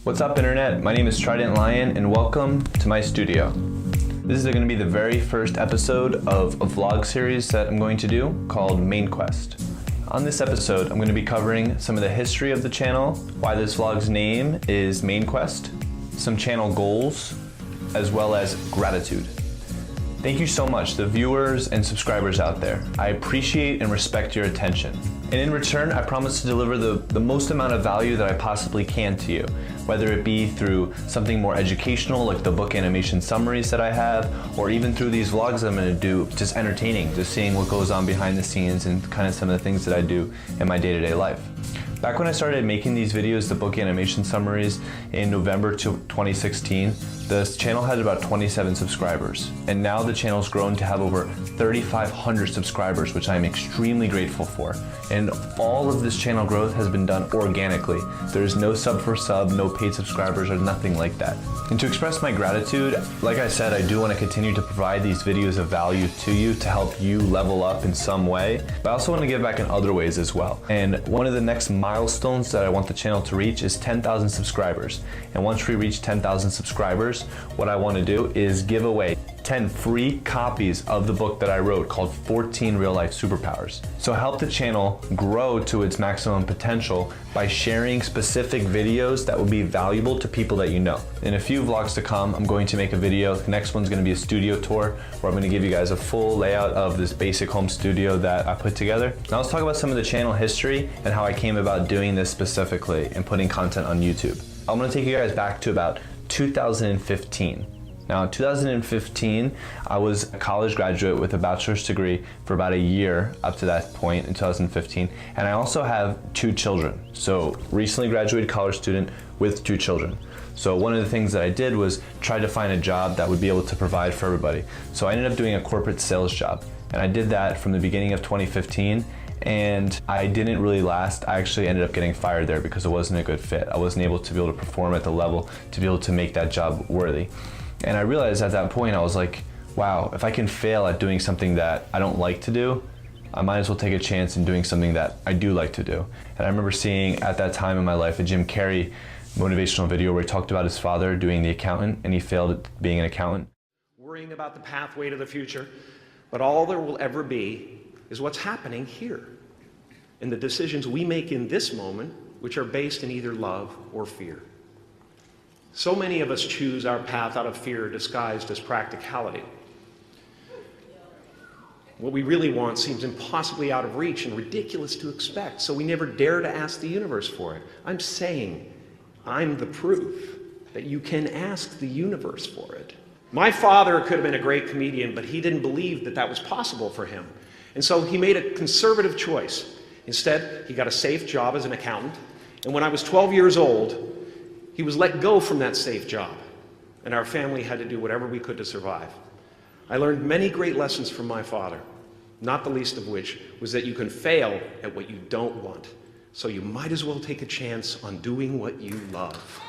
What's up, Internet? My name is TridentLion and welcome to my studio. This is going to be the very first episode of a vlog series that I'm going to do called Main Quest. On this episode, I'm going to be covering some of the history of the channel, why this vlog's name is Main Quest, some channel goals, as well as gratitude. Thank you so much, the viewers and subscribers out there. I appreciate and respect your attention. And in return, I promise to deliver the most amount of value that I possibly can to you, whether it be through something more educational like the book animation summaries that I have, or even through these vlogs I'm going to do, just entertaining, just seeing what goes on behind the scenes and kind of some of the things that I do in my day-to-day life. Back when I started making these videos, the book animation summaries, in November 2016, the channel had about 27 subscribers. And now the channel's grown to have over 3,500 subscribers, which I'm extremely grateful for. And all of this channel growth has been done organically. There's no sub for sub, no paid subscribers, or nothing like that. And to express my gratitude, like I said, I do want to continue to provide these videos of value to you to help you level up in some way. But I also want to give back in other ways as well. And one of the next milestones that I want the channel to reach is 10,000 subscribers. And once we reach 10,000 subscribers, what I want to do is give away 10 free copies of the book that I wrote called 14 Real Life Superpowers. So help the channel grow to its maximum potential by sharing specific videos that will be valuable to people that you know. In a few vlogs to come, I'm going to make a video. The next one's going to be a studio tour where I'm going to give you guys a full layout of this basic home studio that I put together. Now let's talk about some of the channel history and how I came about doing this specifically and putting content on YouTube. I'm going to take you guys back to about 2015. Now in 2015, I was a college graduate with a bachelor's degree for about a year up to that point in 2015. And I also have 2 children. So recently graduated college student with 2 children. So one of the things that I did was try to find a job that would be able to provide for everybody. So I ended up doing a corporate sales job. And I did that from the beginning of 2015. And I didn't really last. I actually ended up getting fired there because it wasn't a good fit. I wasn't able to be able to perform at the level to be able to make that job worthy. And I realized at that point, I was like, wow, if I can fail at doing something that I don't like to do, I might as well take a chance in doing something that I do like to do. And I remember seeing at that time in my life a Jim Carrey motivational video where he talked about his father doing the accountant and he failed at being an accountant. Worrying about the pathway to the future, but all there will ever be is what's happening here and the decisions we make in this moment, which are based in either love or fear. So many of us choose our path out of fear disguised as practicality. What we really want seems impossibly out of reach and ridiculous to expect, so we never dare to ask the universe for it. I'm saying I'm the proof that you can ask the universe for it. My father could have been a great comedian, but he didn't believe that that was possible for him. And so he made a conservative choice. Instead, he got a safe job as an accountant. And when I was 12 years old, he was let go from that safe job. And our family had to do whatever we could to survive. I learned many great lessons from my father, not the least of which was that you can fail at what you don't want. So you might as well take a chance on doing what you love.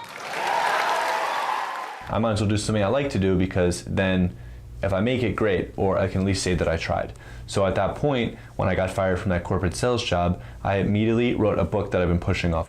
I might as well do something I like to do because then if I make it, great, or I can at least say that I tried. So at that point, when I got fired from that corporate sales job, I immediately wrote a book that I've been pushing off,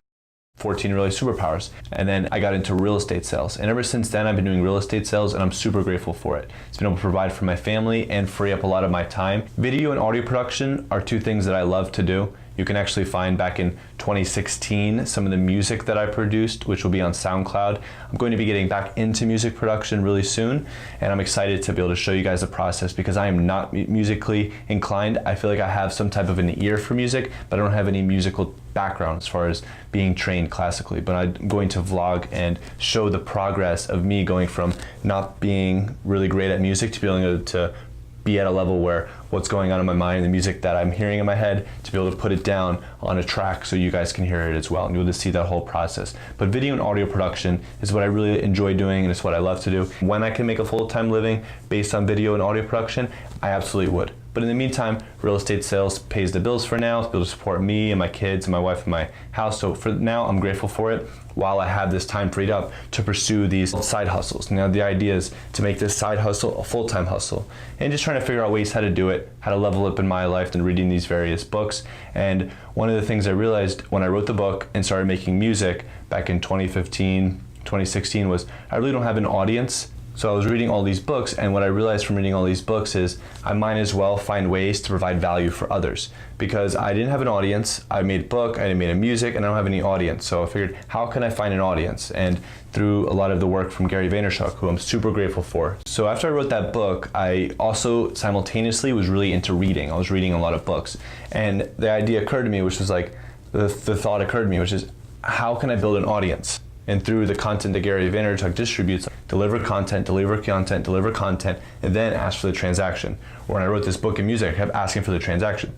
14 Real Life Superpowers. And then I got into real estate sales. And ever since then, I've been doing real estate sales and I'm super grateful for it. It's been able to provide for my family and free up a lot of my time. Video and audio production are 2 things that I love to do. You can actually find back in 2016 some of the music that I produced, which will be on SoundCloud. I'm going to be getting back into music production really soon, and I'm excited to be able to show you guys the process because I am not musically inclined. I feel like I have some type of an ear for music, but I don't have any musical background as far as being trained classically. But I'm going to vlog and show the progress of me going from not being really great at music to being able to be at a level where what's going on in my mind, the music that I'm hearing in my head, to be able to put it down on a track so you guys can hear it as well and you'll just see that whole process. But video and audio production is what I really enjoy doing and it's what I love to do. When I can make a full-time living based on video and audio production, I absolutely would. But in the meantime, real estate sales pays the bills for now, to be able to support me and my kids and my wife and my house. So for now, I'm grateful for it while I have this time freed up to pursue these side hustles. Now the idea is to make this side hustle a full-time hustle and just trying to figure out ways how to do it, how to level up in my life and reading these various books. And one of the things I realized when I wrote the book and started making music back in 2015, 2016 was I really don't have an audience. So I was reading all these books, and what I realized from reading all these books is I might as well find ways to provide value for others, because I didn't have an audience. I made a book, I made a music, and I don't have any audience. So I figured, how can I find an audience? And through a lot of the work from Gary Vaynerchuk, who I'm super grateful for. So after I wrote that book, I also simultaneously was really into reading. I was reading a lot of books, and the idea occurred to me, which was like, the thought occurred to me, which is, how can I build an audience? And through the content that Gary Vaynerchuk distributes, deliver content, and then ask for the transaction. Or when I wrote this book and music, I kept asking for the transaction.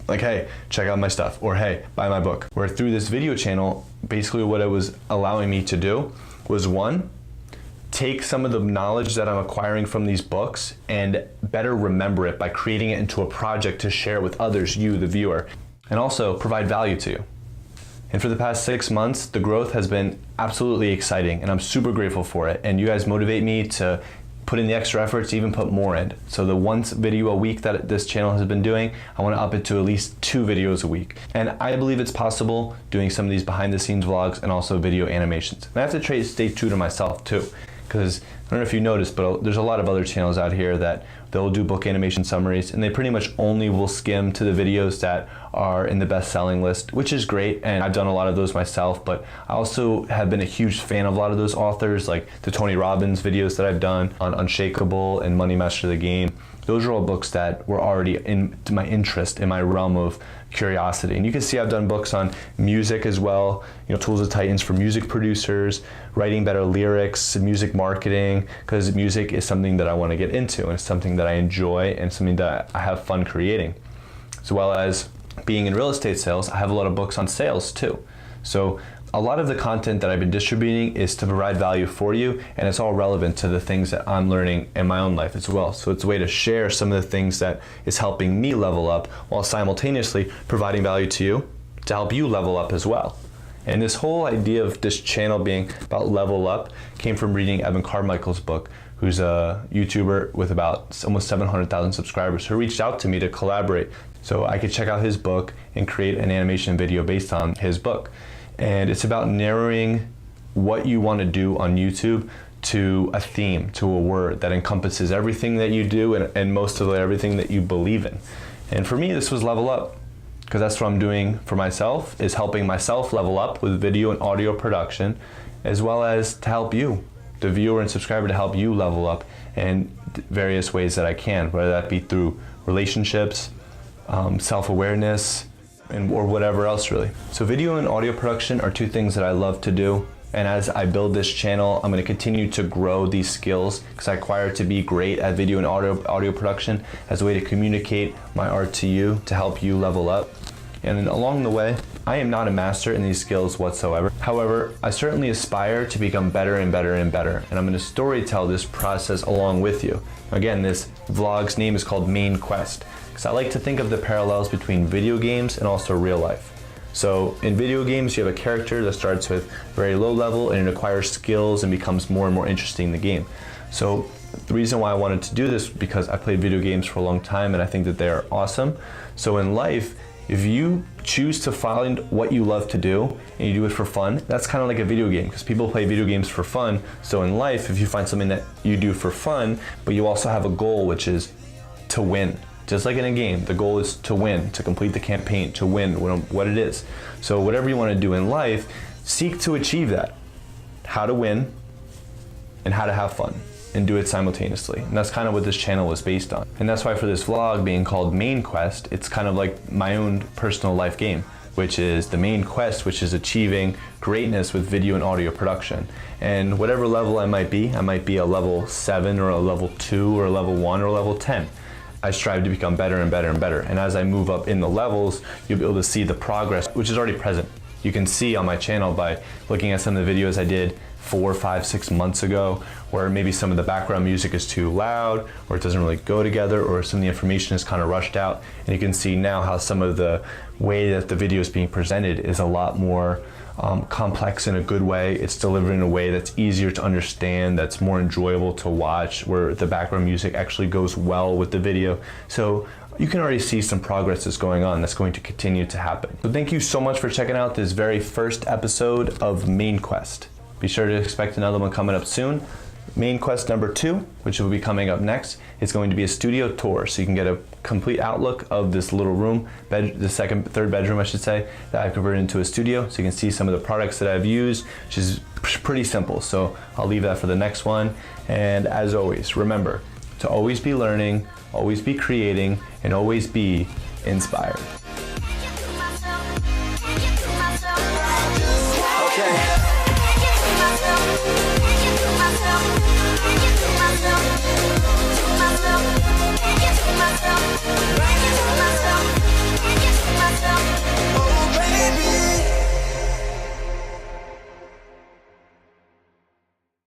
Like, hey, check out my stuff, or hey, buy my book. Where through this video channel, basically what it was allowing me to do was, one, take some of the knowledge that I'm acquiring from these books and better remember it by creating it into a project to share with others, you, the viewer, and also provide value to you. And for the past 6 months, the growth has been absolutely exciting, and I'm super grateful for it. And you guys motivate me to put in the extra effort to even put more in. So the one video a week that this channel has been doing, I want to up it to at least 2 videos a week. And I believe it's possible doing some of these behind the scenes vlogs and also video animations. And I have to stay true to myself too, because I don't know if you noticed, but there's a lot of other channels out here that they'll do book animation summaries, and they pretty much only will skim to the videos that are in the best-selling list, which is great, and I've done a lot of those myself, but I also have been a huge fan of a lot of those authors, like the Tony Robbins videos that I've done on Unshakable and Money Master the Game. Those are all books that were already in my interest, in my realm of curiosity. And you can see I've done books on music as well, Tools of Titans for music producers, writing better lyrics, music marketing, because music is something that I want to get into, and it's something that I enjoy and something that I have fun creating. As well as being in real estate sales, I have a lot of books on sales too. So a lot of the content that I've been distributing is to provide value for you, and it's all relevant to the things that I'm learning in my own life as well. So it's a way to share some of the things that is helping me level up while simultaneously providing value to you to help you level up as well. And this whole idea of this channel being about level up came from reading Evan Carmichael's book, who's a YouTuber with about almost 700,000 subscribers, who reached out to me to collaborate so I could check out his book and create an animation video based on his book. And it's about narrowing what you want to do on YouTube to a theme, to a word that encompasses everything that you do and most of everything that you believe in. And for me, this was level up, because that's what I'm doing for myself, is helping myself level up with video and audio production, as well as to help you, the viewer and subscriber, to help you level up in various ways that I can, whether that be through relationships, self-awareness, or whatever else really. So video and audio production are 2 things that I love to do. And as I build this channel, I'm going to continue to grow these skills, because I aspire to be great at video and audio production as a way to communicate my art to you, to help you level up. And along the way, I am not a master in these skills whatsoever. However, I certainly aspire to become better and better and better. And I'm going to storytell this process along with you. Again, this vlog's name is called Main Quest, because I like to think of the parallels between video games and also real life. So in video games, you have a character that starts with very low level and it acquires skills and becomes more and more interesting in the game. So the reason why I wanted to do this, because I played video games for a long time and I think that they are awesome. So in life, if you choose to find what you love to do and you do it for fun, that's kind of like a video game, because people play video games for fun. So in life, if you find something that you do for fun, but you also have a goal, which is to win. Just like in a game, the goal is to win, to complete the campaign, to win what it is. So whatever you want to do in life, seek to achieve that. How to win and how to have fun, and do it simultaneously. And that's kind of what this channel was based on. And that's why for this vlog being called Main Quest, it's kind of like my own personal life game, which is the main quest, which is achieving greatness with video and audio production. And whatever level I might be a level 7 or a level 2 or a level 1 or a level 10. I strive to become better and better and better. And as I move up in the levels, you'll be able to see the progress, which is already present. You can see on my channel by looking at some of the videos I did 4, 5, 6 months ago, where maybe some of the background music is too loud, or it doesn't really go together, or some of the information is kind of rushed out. And you can see now how some of the way that the video is being presented is a lot more complex in a good way. It's delivered in a way that's easier to understand, that's more enjoyable to watch, where the background music actually goes well with the video. So you can already see some progress that's going on that's going to continue to happen. So thank you so much for checking out this very first episode of Main Quest. Be sure to expect another one coming up soon. Main quest number 2, which will be coming up next, is going to be a studio tour, so you can get a complete outlook of this little room, third bedroom I should say, that I've converted into a studio, so you can see some of the products that I've used, which is pretty simple. So I'll leave that for the next one. And as always, remember to always be learning, always be creating, and always be inspired.